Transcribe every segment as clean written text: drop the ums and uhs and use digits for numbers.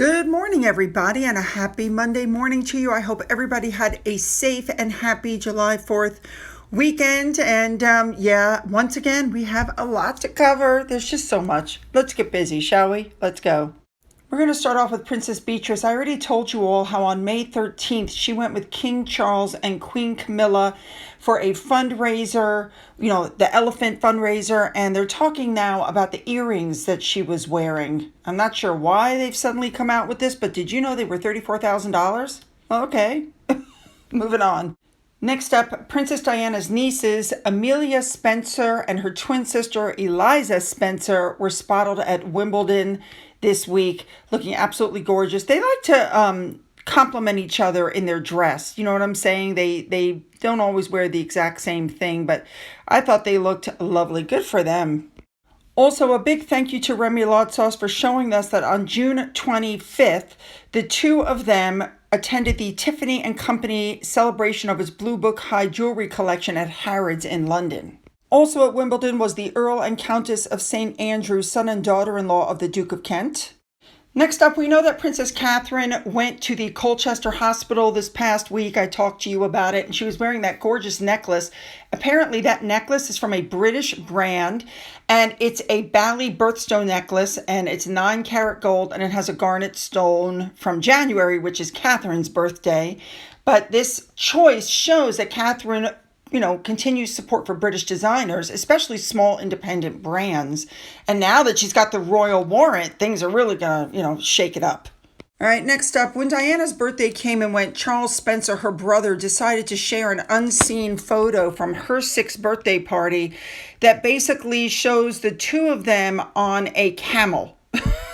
Good morning, everybody, and a happy Monday morning to you. I hope everybody had a safe and happy July 4th weekend. And once again, we have a lot to cover. There's just so much. Let's get busy, shall we? Let's go. We're going to start off with Princess Beatrice. I already told you all how on May 13th, she went with King Charles and Queen Camilla for a fundraiser, the elephant fundraiser, and they're talking now about the earrings that she was wearing. I'm not sure why they've suddenly come out with this, but did you know they were $34,000? Okay, moving on. Next up, Princess Diana's nieces, Amelia Spencer and her twin sister, Eliza Spencer, were spotted at Wimbledon this week, looking absolutely gorgeous. They like to complement each other in their dress. You know what I'm saying? They don't always wear the exact same thing, but I thought they looked lovely. Good for them. Also, a big thank you to Remy Lotsos for showing us that on June 25th, the two of them attended the Tiffany & Company celebration of its Blue Book High jewelry collection at Harrods in London. Also at Wimbledon was the Earl and Countess of St. Andrews, son and daughter-in-law of the Duke of Kent. Next up, we know that Princess Catherine went to the Colchester Hospital this past week. I talked to you about it, and she was wearing that gorgeous necklace. Apparently, that necklace is from a British brand, and it's a Bali birthstone necklace, and it's 9-karat gold, and it has a garnet stone from January, which is Catherine's birthday. But this choice shows that Catherine continues support for British designers, especially small independent brands. And now that she's got the royal warrant, things are really gonna, shake it up. All right, next up, when Diana's birthday came and went, Charles Spencer, her brother, decided to share an unseen photo from her 6th birthday party that basically shows the two of them on a camel.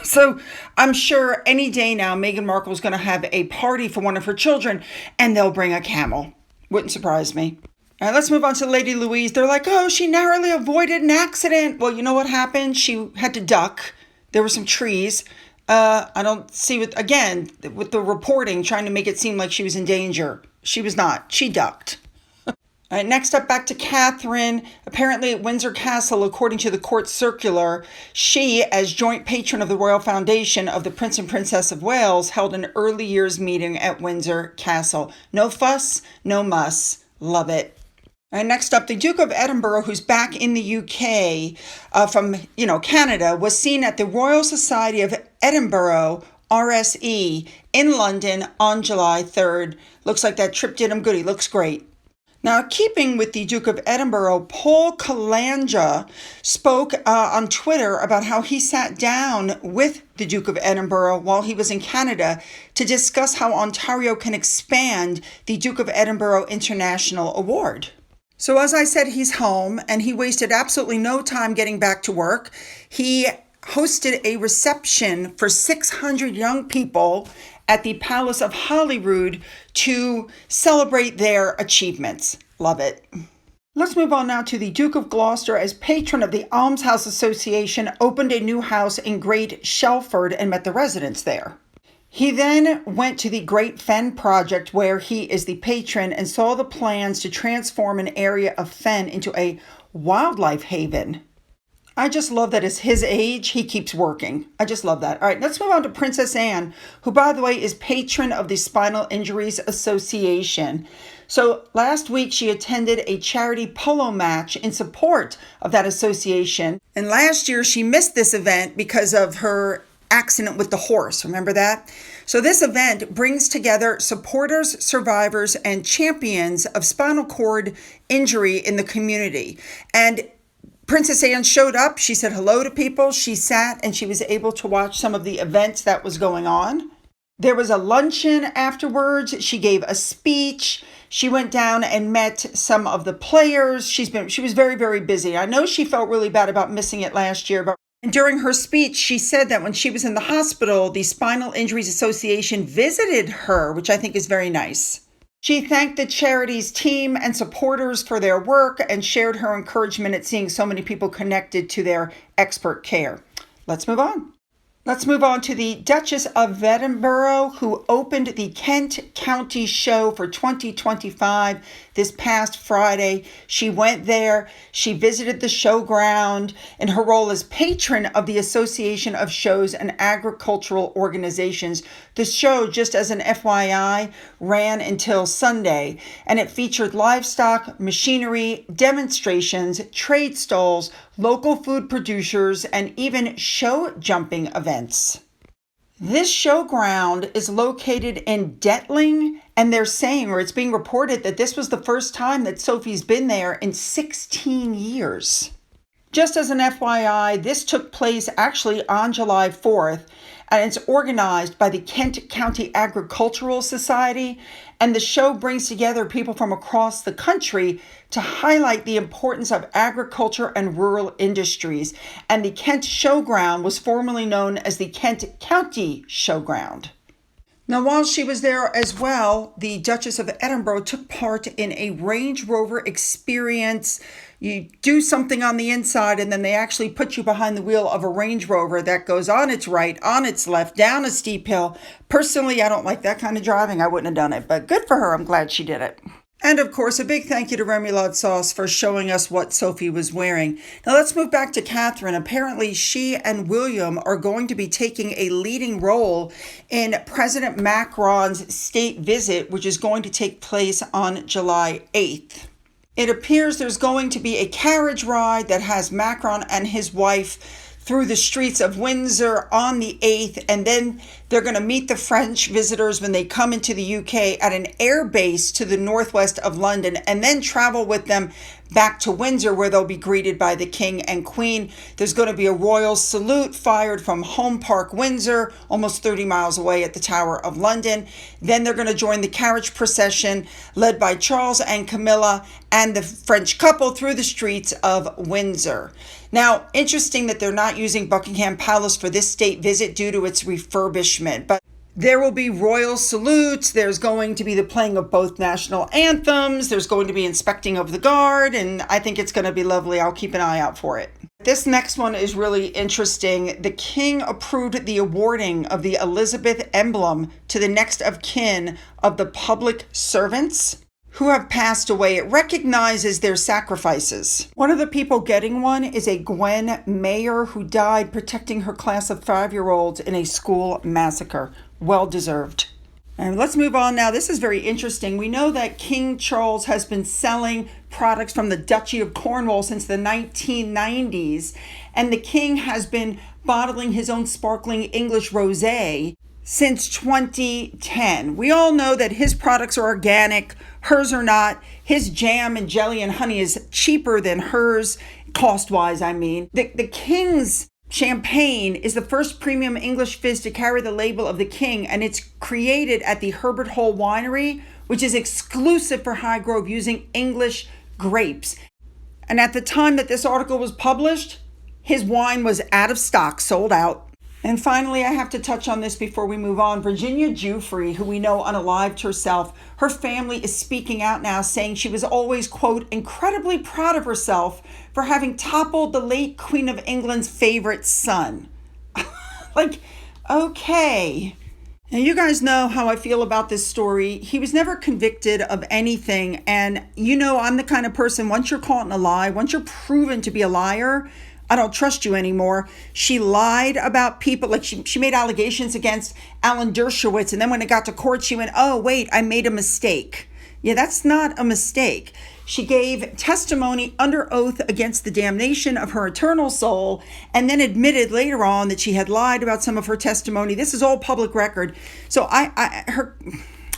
So I'm sure any day now, Meghan Markle is going to have a party for one of her children, and they'll bring a camel. Wouldn't surprise me. All right, let's move on to Lady Louise. They're like, oh, she narrowly avoided an accident. Well, you know what happened? She had to duck. There were some trees. I don't see with the reporting trying to make it seem like she was in danger. She was not. She ducked. All right, next up, back to Catherine. Apparently at Windsor Castle, according to the court circular, she, as joint patron of the Royal Foundation of the Prince and Princess of Wales, held an early years meeting at Windsor Castle. No fuss, no muss. Love it. And next up, the Duke of Edinburgh, who's back in the UK from Canada, was seen at the Royal Society of Edinburgh, RSE, in London on July 3rd. Looks like that trip did him good. He looks great. Now, keeping with the Duke of Edinburgh, Paul Kalanja spoke on Twitter about how he sat down with the Duke of Edinburgh while he was in Canada to discuss how Ontario can expand the Duke of Edinburgh International Award. So as I said, he's home, and he wasted absolutely no time getting back to work. He hosted a reception for 600 young people at the Palace of Holyrood to celebrate their achievements. Love it. Let's move on now to the Duke of Gloucester. As patron of the Almshouse Association, opened a new house in Great Shelford and met the residents there. He then went to the Great Fen Project, where he is the patron, and saw the plans to transform an area of fen into a wildlife haven. I just love that at his age, he keeps working. I just love that. All right, let's move on to Princess Anne, who, by the way, is patron of the Spinal Injuries Association. So last week, she attended a charity polo match in support of that association. And last year, she missed this event because of her accident with the horse. Remember that? So this event brings together supporters, survivors, and champions of spinal cord injury in the community. And Princess Anne showed up. She said hello to people. She sat and she was able to watch some of the events that was going on. There was a luncheon afterwards. She gave a speech. She went down and met some of the players. She was very, very busy. I know she felt really bad about missing it last year, but during her speech, she said that when she was in the hospital, the Spinal Injuries Association visited her, which I think is very nice. She thanked the charity's team and supporters for their work and shared her encouragement at seeing so many people connected to their expert care. Let's move on. Let's move on to the Duchess of Edinburgh, who opened the Kent County Show for 2025 this past Friday. She went there, she visited the showground in her role as patron of the Association of Shows and Agricultural Organizations. The show, just as an FYI, ran until Sunday, and it featured livestock, machinery, demonstrations, trade stalls, local food producers, and even show jumping events. This showground is located in Detling, and they're saying, or it's being reported, that this was the first time that Sophie's been there in 16 years. Just as an FYI, this took place actually on July 4th, and it's organized by the Kent County Agricultural Society, and the show brings together people from across the country to highlight the importance of agriculture and rural industries. And the Kent Showground was formerly known as the Kent County Showground. Now, while she was there as well, the Duchess of Edinburgh took part in a Range Rover experience. You do something on the inside, and then they actually put you behind the wheel of a Range Rover that goes on its right, on its left, down a steep hill. Personally, I don't like that kind of driving. I wouldn't have done it, but good for her. I'm glad she did it. And of course, a big thank you to Remoulade Sauce for showing us what Sophie was wearing. Now let's move back to Catherine. Apparently, she and William are going to be taking a leading role in President Macron's state visit, which is going to take place on July 8th. It appears there's going to be a carriage ride that has Macron and his wife through the streets of Windsor on the 8th, and then they're going to meet the French visitors when they come into the UK at an air base to the northwest of London, and then travel with them back to Windsor, where they'll be greeted by the King and Queen. There's going to be a royal salute fired from Home Park, Windsor, almost 30 miles away at the Tower of London. Then they're going to join the carriage procession led by Charles and Camilla and the French couple through the streets of Windsor. Now, interesting that they're not using Buckingham Palace for this state visit due to its refurbishment, but there will be royal salutes. There's going to be the playing of both national anthems. There's going to be inspecting of the guard, and I think it's going to be lovely. I'll keep an eye out for it. This next one is really interesting. The King approved the awarding of the Elizabeth emblem to the next of kin of the public servants who have passed away. It recognizes their sacrifices. One of the people getting one is a Gwen Mayer, who died protecting her class of 5-year-olds in a school massacre. Well deserved. And let's move on now. This is very interesting. We know that King Charles has been selling products from the Duchy of Cornwall since the 1990s, and the King has been bottling his own sparkling English rosé since 2010. We all know that his products are organic, hers are not. His jam and jelly and honey is cheaper than hers, cost-wise, I mean. The King's champagne is the first premium English fizz to carry the label of the King, and it's created at the Herbert Hall Winery, which is exclusive for Highgrove, using English grapes. And at the time that this article was published, his wine was out of stock, sold out. And finally, I have to touch on this before we move on. Virginia Giuffre, who we know unalived herself, her family is speaking out now, saying she was always, quote, incredibly proud of herself for having toppled the late Queen of England's favorite son. Like, okay. Now, you guys know how I feel about this story. He was never convicted of anything. And you know, I'm the kind of person, once you're caught in a lie, once you're proven to be a liar, I don't trust you anymore. She lied about people. Like she made allegations against Alan Dershowitz. And then when it got to court, she went, oh, wait, I made a mistake. Yeah, that's not a mistake. She gave testimony under oath against the damnation of her eternal soul, and then admitted later on that she had lied about some of her testimony. This is all public record. So I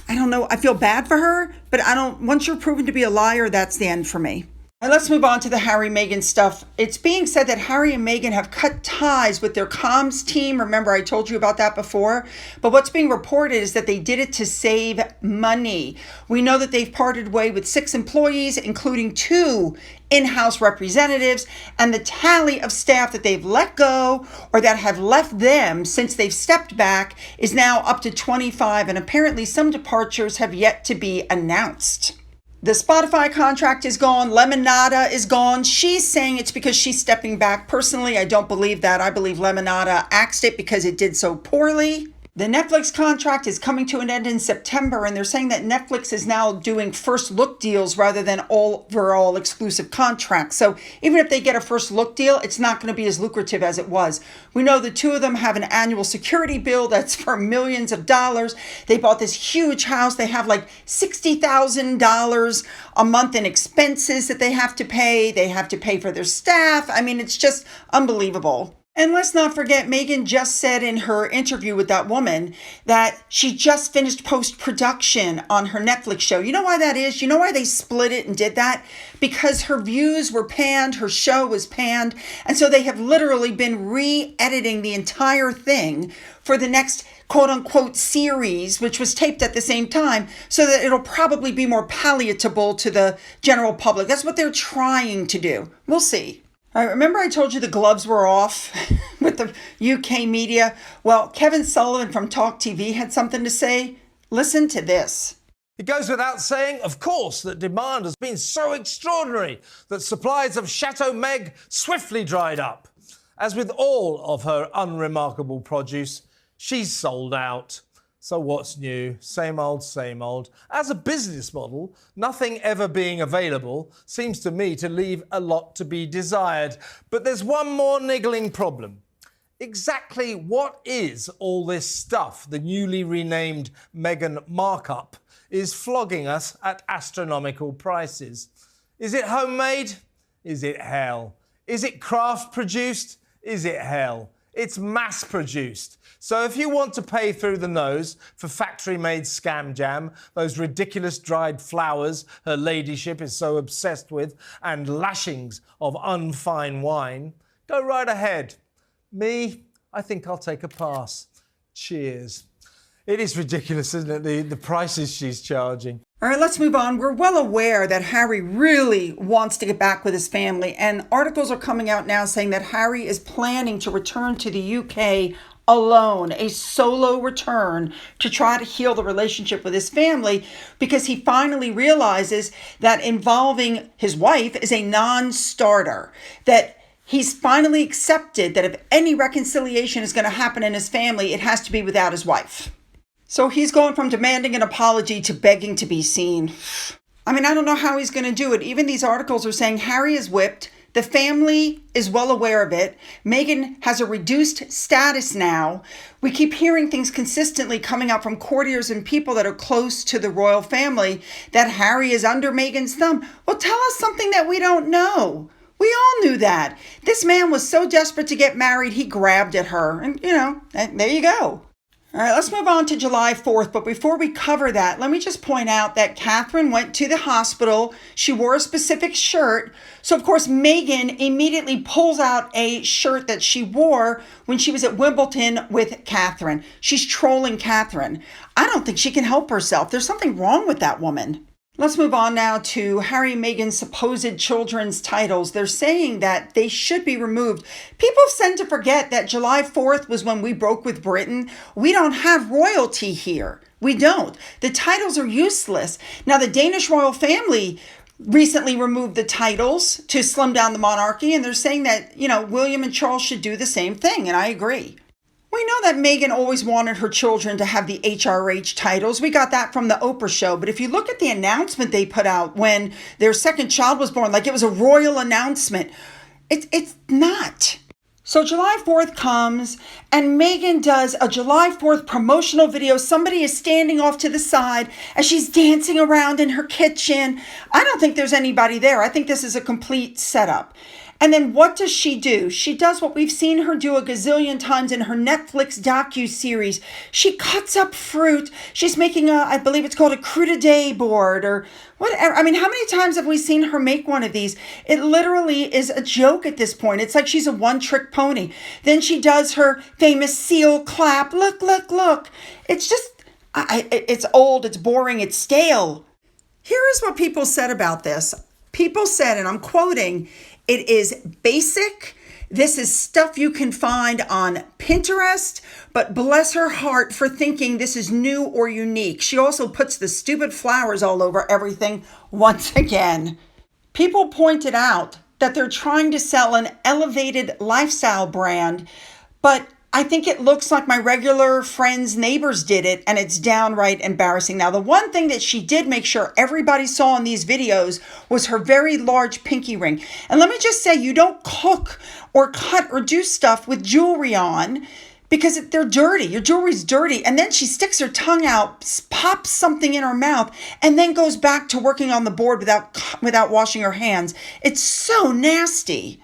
don't know. I feel bad for her, but once you're proven to be a liar, that's the end for me. And let's move on to the Harry-Meghan stuff. It's being said that Harry and Meghan have cut ties with their comms team. Remember, I told you about that before. But what's being reported is that they did it to save money. We know that they've parted way with 6 employees, including 2 in-house representatives, and the tally of staff that they've let go or that have left them since they've stepped back is now up to 25, and apparently some departures have yet to be announced. The Spotify contract is gone. Lemonada is gone. She's saying it's because she's stepping back. Personally, I don't believe that. I believe Lemonada axed it because it did so poorly. The Netflix contract is coming to an end in September, and they're saying that Netflix is now doing first look deals rather than overall exclusive contracts. So even if they get a first look deal, it's not going to be as lucrative as it was. We know the two of them have an annual security bill that's for millions of dollars. They bought this huge house. They have like $60,000 a month in expenses that they have to pay. They have to pay for their staff. I mean, it's just unbelievable. And let's not forget, Meghan just said in her interview with that woman that she just finished post-production on her Netflix show. You know why that is? You know why they split it and did that? Because her views were panned, her show was panned, and so they have literally been re-editing the entire thing for the next quote-unquote series, which was taped at the same time, so that it'll probably be more palatable to the general public. That's what they're trying to do. We'll see. All right, remember I told you the gloves were off with the UK media? Well, Kevin Sullivan from Talk TV had something to say. Listen to this. It goes without saying, of course, that demand has been so extraordinary that supplies of Chateau Meg swiftly dried up. As with all of her unremarkable produce, she's sold out. So what's new? Same old, same old. As a business model, nothing ever being available seems to me to leave a lot to be desired. But there's one more niggling problem. Exactly what is all this stuff the newly renamed Meghan markup is flogging us at astronomical prices? Is it homemade? Is it hell? Is it craft produced? Is it hell? It's mass produced. So if you want to pay through the nose for factory-made scam jam, those ridiculous dried flowers her ladyship is so obsessed with, and lashings of unfine wine, go right ahead. Me, I think I'll take a pass. Cheers. It is ridiculous, isn't it, the prices she's charging. All right, let's move on. We're well aware that Harry really wants to get back with his family, and articles are coming out now saying that Harry is planning to return to the UK alone, a solo return to try to heal the relationship with his family, because he finally realizes that involving his wife is a non-starter, that he's finally accepted that if any reconciliation is going to happen in his family, it has to be without his wife. So he's going from demanding an apology to begging to be seen. I mean, I don't know how he's going to do it. Even these articles are saying Harry is whipped. The family is well aware of it. Meghan has a reduced status now. We keep hearing things consistently coming out from courtiers and people that are close to the royal family that Harry is under Meghan's thumb. Well, tell us something that we don't know. We all knew that. This man was so desperate to get married, he grabbed at her. And, there you go. All right, let's move on to July 4th. But before we cover that, let me just point out that Catherine went to the hospital. She wore a specific shirt. So, of course, Meghan immediately pulls out a shirt that she wore when she was at Wimbledon with Catherine. She's trolling Catherine. I don't think she can help herself. There's something wrong with that woman. Let's move on now to Harry and Meghan's supposed children's titles. They're saying that they should be removed. People tend to forget that July 4th was when we broke with Britain. We don't have royalty here. We don't. The titles are useless. Now, the Danish royal family recently removed the titles to slim down the monarchy, and they're saying that, William and Charles should do the same thing, and I agree. We know that Meghan always wanted her children to have the HRH titles. We got that from the Oprah show. But if you look at the announcement they put out when their second child was born, like it was a royal announcement, it's not. So July 4th comes and Meghan does a July 4th promotional video. Somebody is standing off to the side as she's dancing around in her kitchen. I don't think there's anybody there. I think this is a complete setup. And then what does she do? She does what we've seen her do a gazillion times in her Netflix docu-series. She cuts up fruit. She's making I believe it's called a crudité board or whatever. I mean, how many times have we seen her make one of these? It literally is a joke at this point. It's like she's a one-trick pony. Then she does her famous seal clap. Look, look, look. It's just, it's old, it's boring, it's stale. Here is what people said about this. People said, and I'm quoting, it is basic, This is stuff you can find on Pinterest, but bless her heart for thinking this is new or unique. She also puts the stupid flowers all over everything once again. People pointed out that they're trying to sell an elevated lifestyle brand, but I think it looks like my regular friends' neighbors did it, and it's downright embarrassing. Now, the one thing that she did make sure everybody saw in these videos was her very large pinky ring. And let me just say, you don't cook or cut or do stuff with jewelry on because they're dirty. Your jewelry's dirty. And then she sticks her tongue out, pops something in her mouth, and then goes back to working on the board without washing her hands. It's so nasty.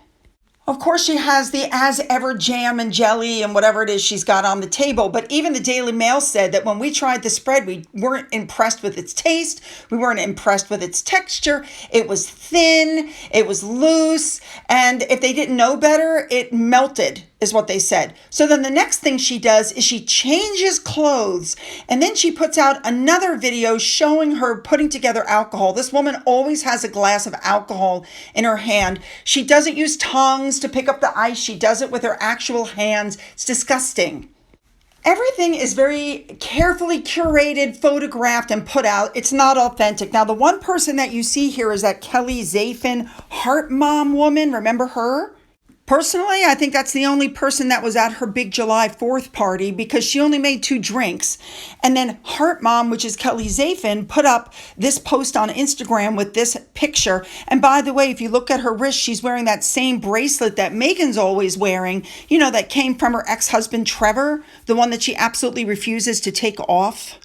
Of course, she has the as ever jam and jelly and whatever it is she's got on the table. But even the Daily Mail said that when we tried the spread, we weren't impressed with its taste. We weren't impressed with its texture. It was thin. It was loose. And if they didn't know better, it melted, is what they said. So then the next thing she does is she changes clothes. And then she puts out another video showing her putting together alcohol. This woman always has a glass of alcohol in her hand. She doesn't use tongs to pick up the ice. She does it with her actual hands. It's disgusting. Everything is very carefully curated, photographed, and put out. It's not authentic. Now, the one person that you see here is that Kelly Zafin heart mom woman. Remember her? Personally, I think that's the only person that was at her big July 4th party because she only made 2 drinks. And then Heart Mom, which is Kelly Zafin, put up this post on Instagram with this picture. And by the way, if you look at her wrist, she's wearing that same bracelet that Megan's always wearing, you know, that came from her ex-husband Trevor, the one that she absolutely refuses to take off.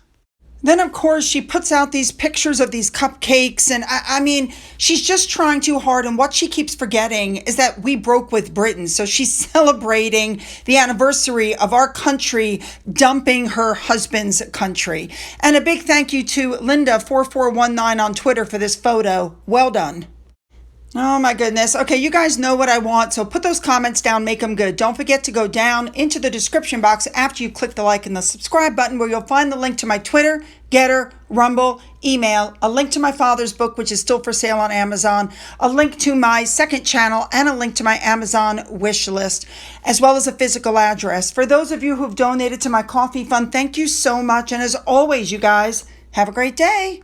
Then, of course, she puts out these pictures of these cupcakes. And I mean, she's just trying too hard. And what she keeps forgetting is that we broke with Britain. So she's celebrating the anniversary of our country dumping her husband's country. And a big thank you to Linda4419 on Twitter for this photo. Well done. Oh my goodness. Okay, you guys know what I want, so put those comments down, make them good. Don't forget to go down into the description box after you click the like and the subscribe button where you'll find the link to my Twitter, Gettr, Rumble, email, a link to my father's book, which is still for sale on Amazon, a link to my second channel, and a link to my Amazon wish list, as well as a physical address. For those of you who've donated to my coffee fund, thank you so much. And as always, you guys, have a great day.